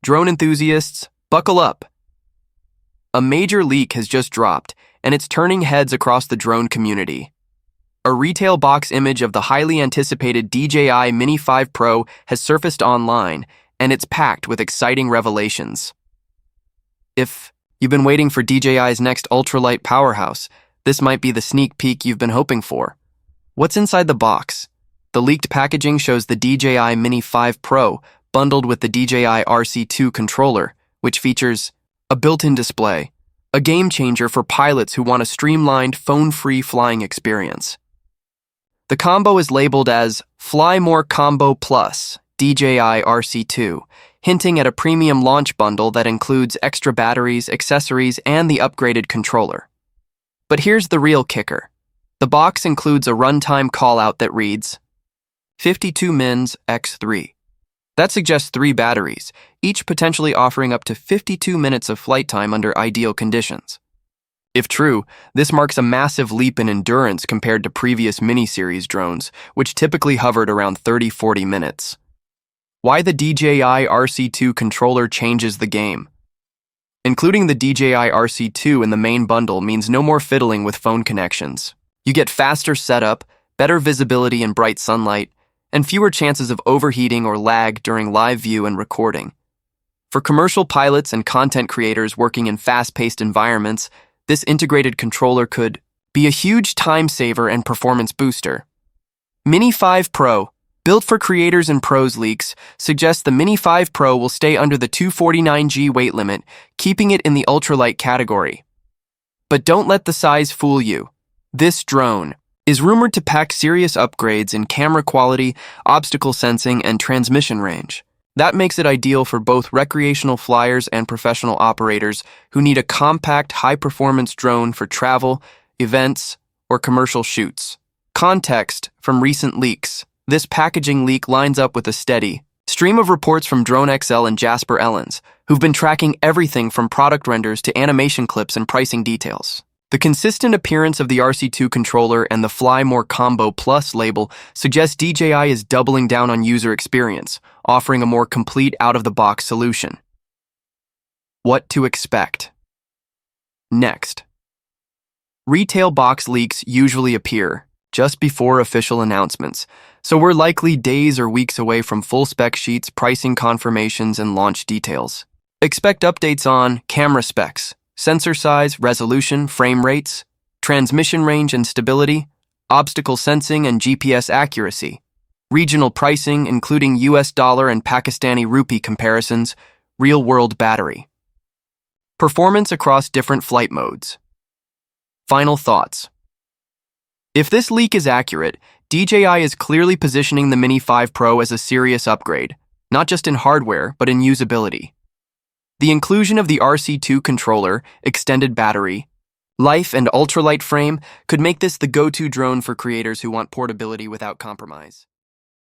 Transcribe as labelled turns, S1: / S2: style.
S1: Drone enthusiasts, buckle up. A major leak has just dropped, and it's turning heads across the drone community. A retail box image of the highly anticipated DJI Mini 5 Pro has surfaced online, and it's packed with exciting revelations. If you've been waiting for DJI's next ultralight powerhouse, this might be the sneak peek you've been hoping for. What's inside the box? The leaked packaging shows the DJI Mini 5 Pro bundled with the DJI RC2 controller, which features a built-in display, a game changer for pilots who want a streamlined, phone-free flying experience. The combo is labeled as Fly More Combo Plus DJI RC2, hinting at a premium launch bundle that includes extra batteries, accessories, and the upgraded controller. But here's the real kicker. The box includes a runtime callout that reads 52 mins x 3. That suggests 3 batteries, each potentially offering up to 52 minutes of flight time under ideal conditions. If true, this marks a massive leap in endurance compared to previous mini-series drones, which typically hovered around 30-40 minutes. Why the DJI RC2 controller changes the game. Including the DJI RC2 in the main bundle means no more fiddling with phone connections. You get faster setup, better visibility in bright sunlight, and fewer chances of overheating or lag during live view and recording. For commercial pilots and content creators working in fast-paced environments, this integrated controller could be a huge time saver and performance booster. Mini 5 Pro, built for creators and pros leaks, suggests the Mini 5 Pro will stay under the 249G weight limit, keeping it in the ultralight category. But don't let the size fool you. This drone is rumored to pack serious upgrades in camera quality, obstacle sensing, and transmission range. That makes it ideal for both recreational flyers and professional operators who need a compact, high-performance drone for travel, events, or commercial shoots. Context from recent leaks. This packaging leak lines up with a steady stream of reports from DroneXL and Jasper Ellens, who've been tracking everything from product renders to animation clips and pricing details. The consistent appearance of the RC2 controller and the Fly More Combo Plus label suggests DJI is doubling down on user experience, offering a more complete out-of-the-box solution. What to expect? Next. Retail box leaks usually appear just before official announcements, so we're likely days or weeks away from full spec sheets, pricing confirmations, and launch details. Expect updates on camera specs, sensor size, resolution, frame rates, transmission range and stability, obstacle sensing and GPS accuracy, regional pricing including US dollar and Pakistani rupee comparisons, real-world battery. Performance across different flight modes. Final thoughts. If this leak is accurate, DJI is clearly positioning the Mini 5 Pro as a serious upgrade, not just in hardware, but in usability. The inclusion of the RC2 controller, extended battery, life, and ultralight frame could make this the go-to drone for creators who want portability without compromise.